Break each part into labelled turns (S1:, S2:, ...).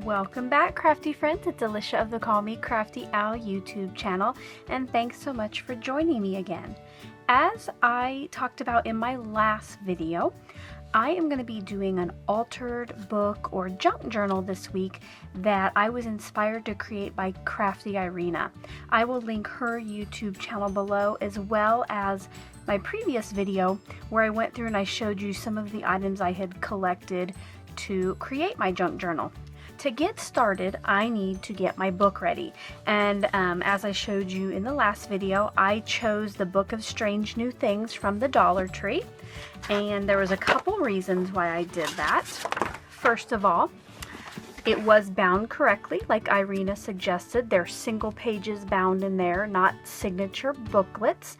S1: Welcome back, crafty friends. It's Alicia of the Call Me Crafty Al YouTube channel, and thanks so much for joining me again. As I talked about in my last video, I am going to be doing an altered book or junk journal this week that I was inspired to create by Crafty Irina. I will link her YouTube channel below, as well as my previous video where I went through and I showed you some of the items I had collected to create my junk journal. To get started, I need to get my book ready, and as I showed you in the last video, I chose the Book of Strange New Things from the Dollar Tree, and there was a couple reasons why I did that. First of all, it was bound correctly, like Irina suggested. They're single pages bound in there, not signature booklets.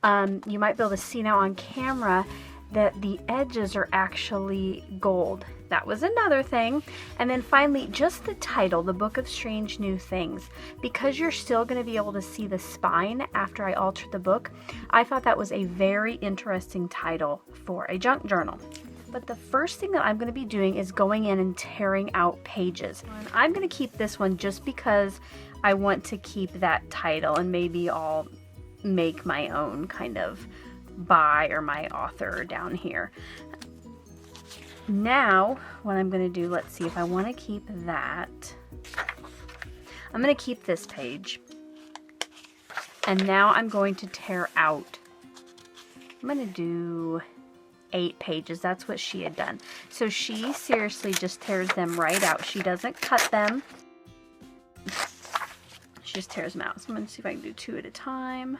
S1: You might be able to see now on camera that the edges are actually gold. That was another thing. And then finally, just the title, The Book of Strange New Things. Because you're still going to be able to see the spine after I altered the book, I thought that was a very interesting title for a junk journal. But the first thing that I'm going to be doing is going in and tearing out pages. And I'm going to keep this one just because I want to keep that title, and maybe I'll make my own kind of by or my author down here. Now what I'm going to do, let's see if I want to keep that. I'm going to keep this page, and now I'm going to tear out. I'm going to do 8 pages. That's what she had done. So she seriously just tears them right out. She doesn't cut them. She just tears them out. So I'm going to see if I can do 2 at a time.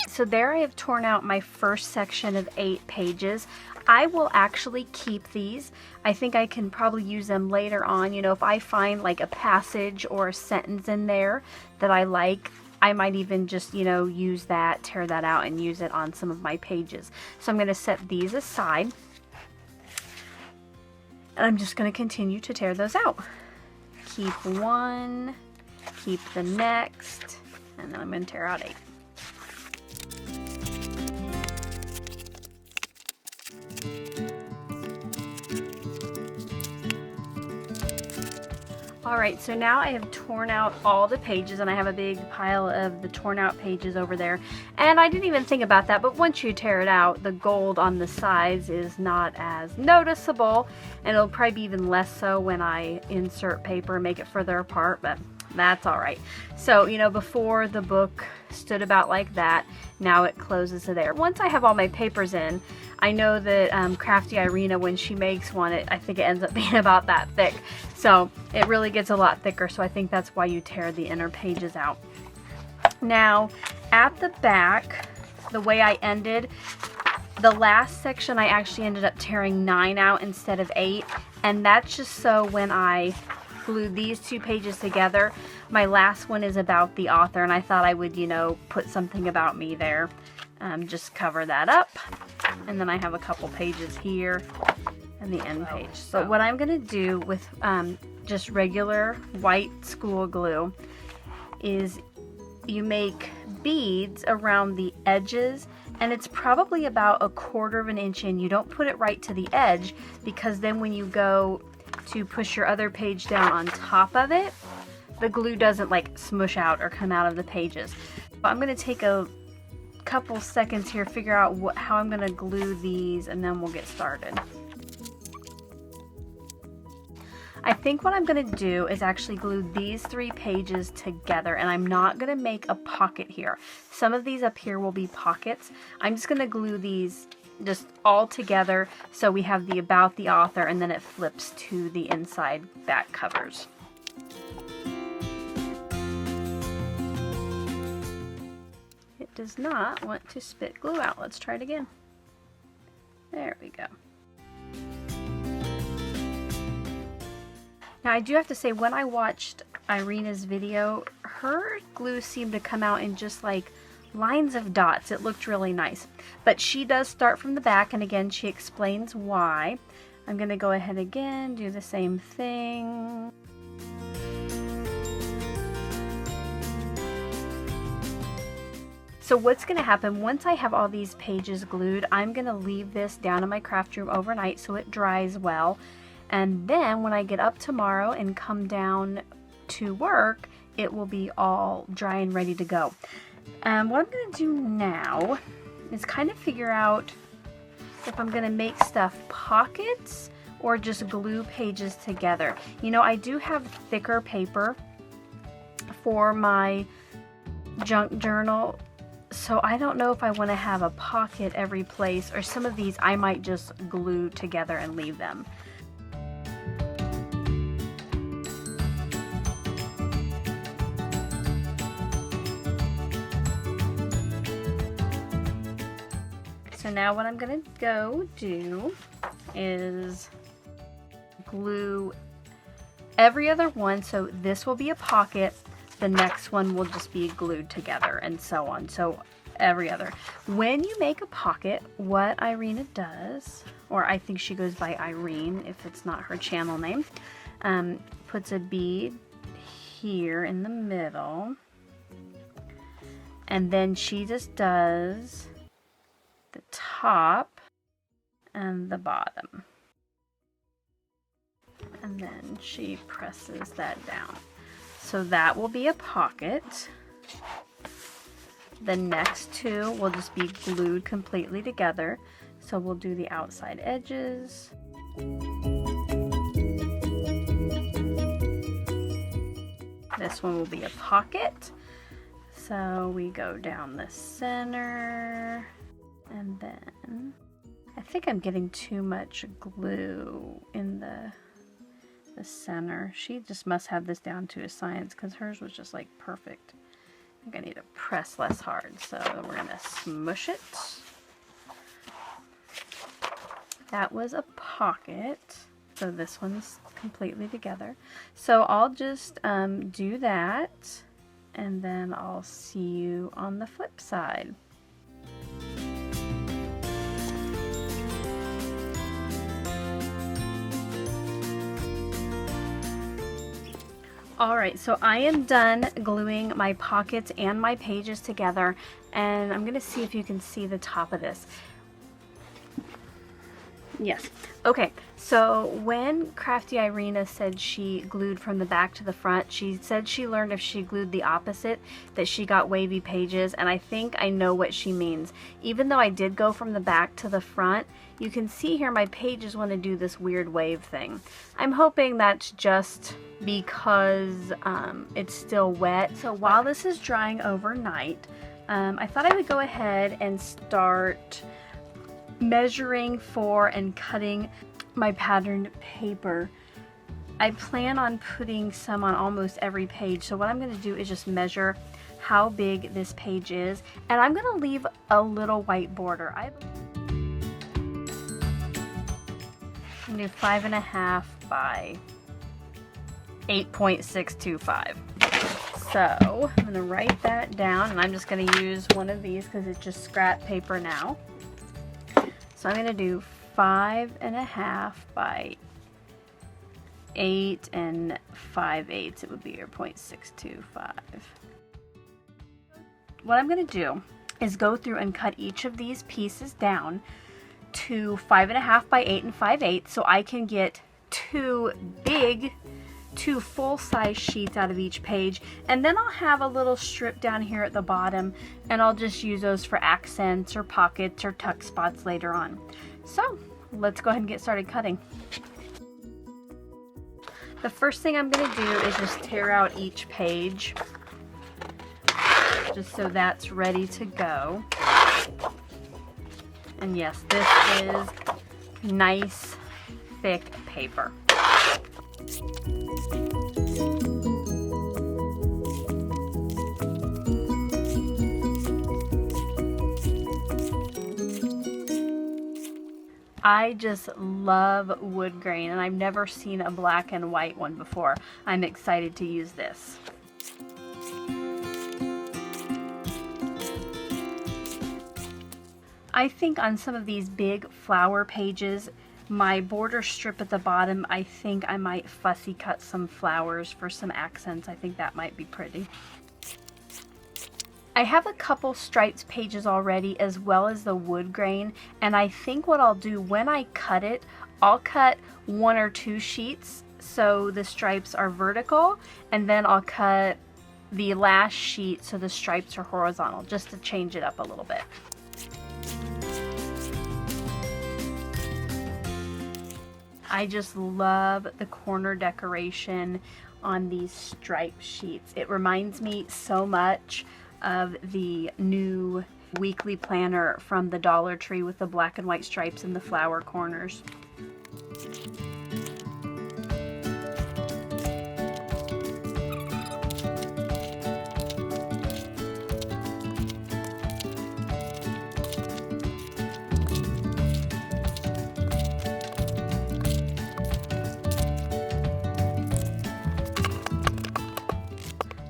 S1: So there I have torn out my first section of 8 pages. I will actually keep these. I think I can probably use them later on. You know, if I find like a passage or a sentence in there that I like, I might even just, you know, use that, tear that out, and use it on some of my pages. So I'm going to set these aside, and I'm just going to continue to tear those out. Keep one, keep the next, and then I'm going to tear out 8. Alright, so now I have torn out all the pages, and I have a big pile of the torn out pages over there. And I didn't even think about that, but once you tear it out, the gold on the sides is not as noticeable, and it'll probably be even less so when I insert paper and make it further apart, but that's alright. So, you know, before the book stood about like that, now it closes to there. Once I have all my papers in, I know that Crafty Irina, when she makes one, I think it ends up being about that thick. So it really gets a lot thicker, so I think that's why you tear the inner pages out. Now, at the back, the way I ended, the last section I actually ended up tearing 9 out instead of 8, and that's just so when I glue these 2 pages together, my last one is about the author, and I thought I would, you know, put something about me there. Just cover that up, and then I have a couple pages here and the end page. So what I'm going to do with just regular white school glue is you make beads around the edges, and it's probably about 1/4 inch in. You don't put it right to the edge, because then when you go to push your other page down on top of it, the glue doesn't like smush out or come out of the pages. But I'm going to take a couple seconds here, figure out how I'm going to glue these, and then we'll get started. I think what I'm going to do is actually glue these 3 pages together, and I'm not going to make a pocket here. Some of these up here will be pockets. I'm just going to glue these just all together so we have the about the author, and then it flips to the inside back covers. It does not want to spit glue out. Let's try it again. There we go. Now I do have to say, when I watched Irina's video, her glue seemed to come out in just like lines of dots. It looked really nice. But she does start from the back, and again she explains why. I'm going to go ahead again, do the same thing. So what's going to happen, once I have all these pages glued, I'm going to leave this down in my craft room overnight so it dries well. And then when I get up tomorrow and come down to work, it will be all dry and ready to go. What I'm going to do now is kind of figure out if I'm going to make stuff pockets or just glue pages together. You know, I do have thicker paper for my junk journal, so I don't know if I want to have a pocket every place, or some of these I might just glue together and leave them. So now what I'm going to go do is glue every other one. So this will be a pocket, the next one will just be glued together, and so on. So every other. When you make a pocket, what Irina does, or I think she goes by Irene if it's not her channel name, puts a bead here in the middle, and then she just does the top and the bottom, and then she presses that down. So that will be a pocket. The next two will just be glued completely together. So we'll do the outside edges. This one will be a pocket. So we go down the center, and then I think I'm getting too much glue in the center. She just must have this down to a science, because hers was just like perfect. I think I need to press less hard, so we're gonna smush it. That was a pocket, so this one's completely together. So I'll just do that, and then I'll see you on the flip side. Alright, so I am done gluing my pockets and my pages together, and I'm going to see if you can see the top of this. Yes. Okay, so when Crafty Irina said she glued from the back to the front, she said she learned if she glued the opposite that she got wavy pages, and I think I know what she means. Even though I did go from the back to the front, you can see here my pages want to do this weird wave thing. I'm hoping that's just because it's still wet. So while this is drying overnight, I thought I would go ahead and start measuring for and cutting my patterned paper. I plan on putting some on almost every page, so what I'm going to do is just measure how big this page is, and I'm going to leave a little white border. I'm going to do 5.5 by 8.625. So I'm going to write that down, and I'm just going to use one of these because it's just scrap paper now. So I'm going to do 5.5 by 8 5/8. It would be your 0.625. What I'm going to do is go through and cut each of these pieces down to 5.5 by 8 5/8, so I can get two full-size sheets out of each page, and then I'll have a little strip down here at the bottom, and I'll just use those for accents or pockets or tuck spots later on. So let's go ahead and get started cutting. The first thing I'm going to do is just tear out each page, just so that's ready to go. And yes, this is nice thick paper. I just love wood grain, and I've never seen a black and white one before. I'm excited to use this. I think on some of these big flower pages, my border strip at the bottom, I think I might fussy cut some flowers for some accents. I think that might be pretty. I have a couple striped pages already as well as the wood grain, and I think what I'll do when I cut it, I'll cut 1 or 2 sheets so the stripes are vertical, and then I'll cut the last sheet so the stripes are horizontal, just to change it up a little bit. I just love the corner decoration on these striped sheets. It reminds me so much of the new weekly planner from the Dollar Tree with the black and white stripes in the flower corners.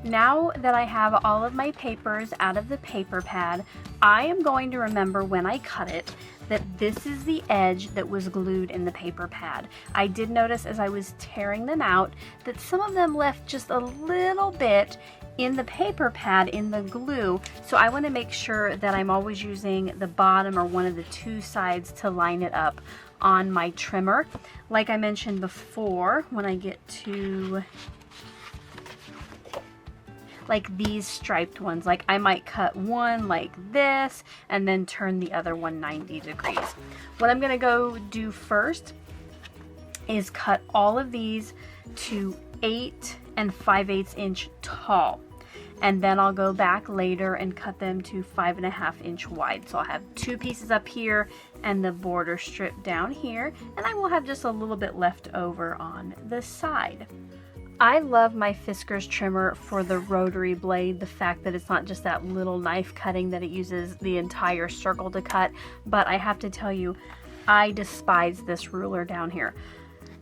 S1: Now that I have all of my papers out of the paper pad, I am going to remember when I cut it that this is the edge that was glued in the paper pad. I did notice as I was tearing them out that some of them left just a little bit in the paper pad in the glue, so I want to make sure that I'm always using the bottom or one of the 2 sides to line it up on my trimmer. Like I mentioned before, when I get to like these striped ones, like I might cut one like this and then turn the other one 90 degrees. What I'm gonna go do first is cut all of these to 8 5/8 inch tall, and then I'll go back later and cut them to 5.5 inch wide. So I'll have 2 pieces up here and the border strip down here, and I will have just a little bit left over on the side. I love my Fiskars trimmer for the rotary blade, the fact that it's not just that little knife cutting, that it uses the entire circle to cut, but I have to tell you, I despise this ruler down here.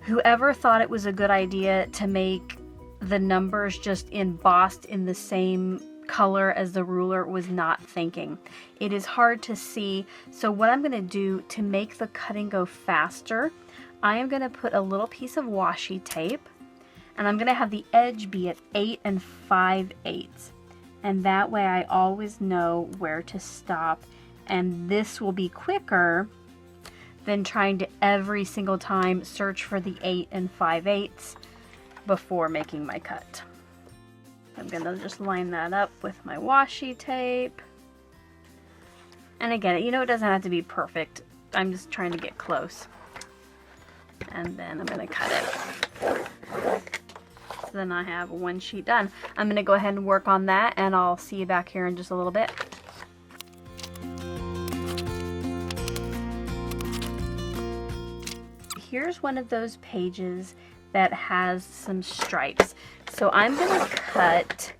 S1: Whoever thought it was a good idea to make the numbers just embossed in the same color as the ruler was not thinking. It is hard to see, so what I'm going to do to make the cutting go faster, I am going to put a little piece of washi tape, and I'm going to have the edge be at 8 5/8, and that way I always know where to stop, and this will be quicker than trying to every single time search for the 8 5/8 before making my cut. I'm going to just line that up with my washi tape, and again, you know, it doesn't have to be perfect. I'm just trying to get close, and then I'm going to cut it. So then I have 1 sheet done. I'm going to go ahead and work on that, and I'll see you back here in just a little bit. Here's one of those pages that has some stripes. So I'm going to cut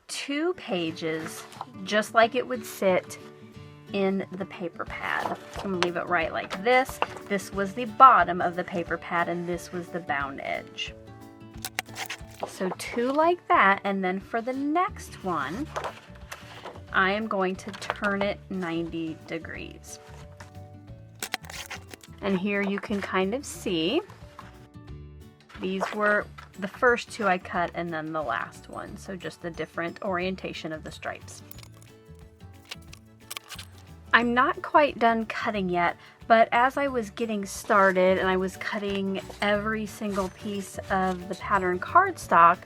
S1: 2 pages just like it would sit in the paper pad. I'm going to leave it right like this. This was the bottom of the paper pad, and this was the bound edge. So 2 like that, and then for the next one, I am going to turn it 90 degrees. And here you can kind of see, these were the first 2 I cut, and then the last one, so just a different orientation of the stripes. I'm not quite done cutting yet, but as I was getting started and I was cutting every single piece of the pattern cardstock,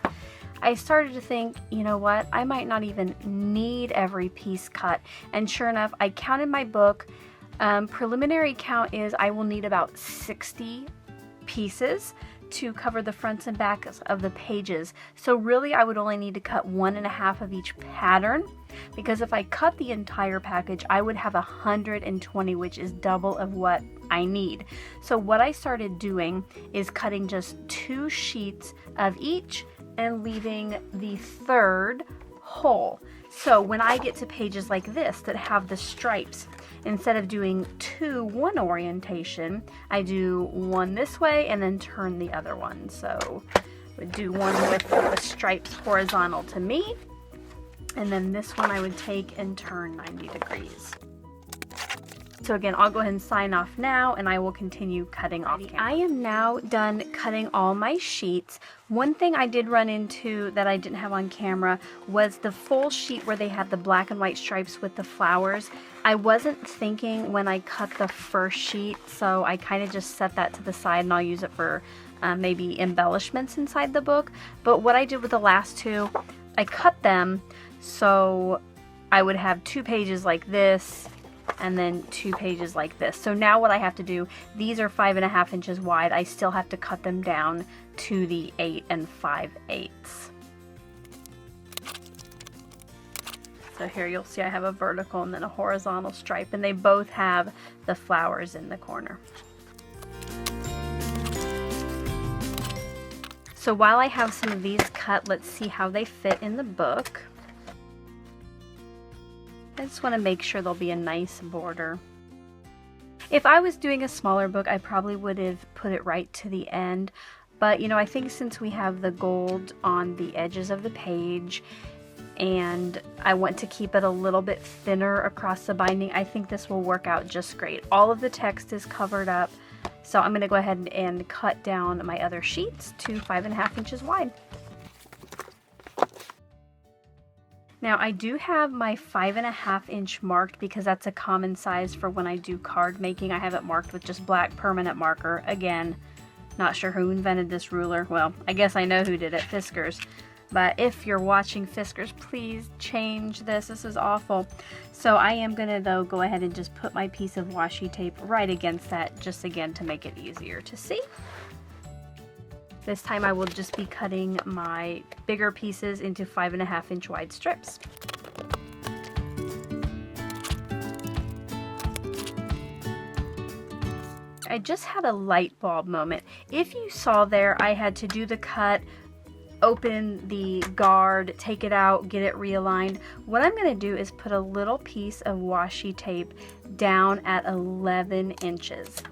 S1: I started to think, you know what, I might not even need every piece cut. And sure enough, I counted my book. Preliminary count is I will need about 60 pieces to cover the fronts and backs of the pages. So really I would only need to cut 1.5 of each pattern, because if I cut the entire package I would have 120, which is double of what I need. So what I started doing is cutting just 2 sheets of each and leaving the 3rd whole. So when I get to pages like this that have the stripes, instead of doing 2 one orientation, I do 1 this way and then turn the other one. So I would do 1 with the stripes horizontal to me, and then this one I would take and turn 90 degrees. So again, I'll go ahead and sign off now, and I will continue cutting off camera. I am now done cutting all my sheets. One thing I did run into that I didn't have on camera was the full sheet where they had the black and white stripes with the flowers. I wasn't thinking when I cut the first sheet, so I kind of just set that to the side, and I'll use it for maybe embellishments inside the book. But what I did with the last two, I cut them so I would have 2 pages like this and then 2 pages like this. So now what I have to do, these are 5.5 inches wide. I still have to cut them down to the 8 5/8. So here you'll see I have a vertical and then a horizontal stripe, and they both have the flowers in the corner. So while I have some of these cut, let's see how they fit in the book. I just want to make sure there'll be a nice border. If I was doing a smaller book, I probably would have put it right to the end. But, you know, I think since we have the gold on the edges of the page, and I want to keep it a little bit thinner across the binding, I think this will work out just great. All of the text is covered up, so I'm going to go ahead and cut down my other sheets to 5.5 inches wide. Now I do have my 5.5 inch marked because that's a common size for when I do card making. I have it marked with just black permanent marker. Again, not sure who invented this ruler. Well, I guess I know who did it, Fiskars. But if you're watching, Fiskars, please change this. This is awful. So I am going to, though, go ahead and just put my piece of washi tape right against that, just again to make it easier to see. This time I will just be cutting my bigger pieces into 5.5 inch wide strips. I just had a light bulb moment. If you saw there, I had to do the cut, open the guard, take it out, get it realigned. What I'm going to do is put a little piece of washi tape down at 11 inches.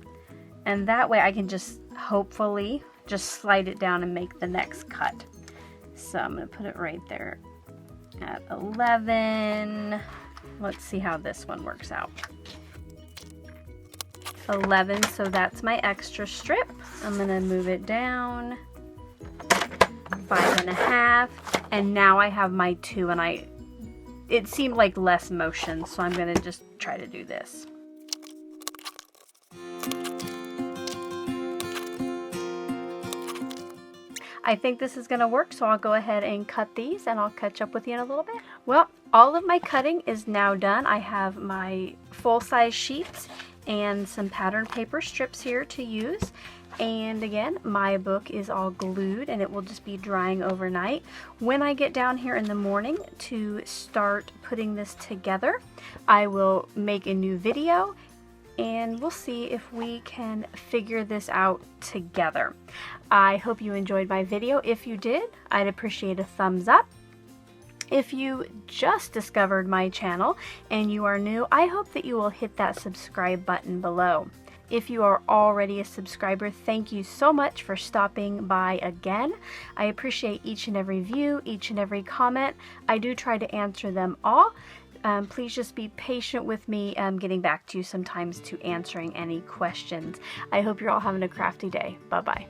S1: And that way I can just hopefully just slide it down and make the next cut. So I'm going to put it right there at 11. Let's see how this one works out. 11, so that's my extra strip. I'm going to move it down 5.5, and now I have my 2, and it seemed like less motion, so I'm going to just try to do this. I think this is going to work, so I'll go ahead and cut these, and I'll catch up with you in a little bit. Well, all of my cutting is now done. I have my full-size sheets and some pattern paper strips here to use. And again, my book is all glued and it will just be drying overnight. When I get down here in the morning to start putting this together, I will make a new video and we'll see if we can figure this out together. I hope you enjoyed my video. If you did, I'd appreciate a thumbs up. If you just discovered my channel and you are new, I hope that you will hit that subscribe button below. If you are already a subscriber, thank you so much for stopping by again. I appreciate each and every view, each and every comment. I do try to answer them all. Please just be patient with me getting back to you sometimes to answering any questions. I hope you're all having a crafty day. Bye-bye.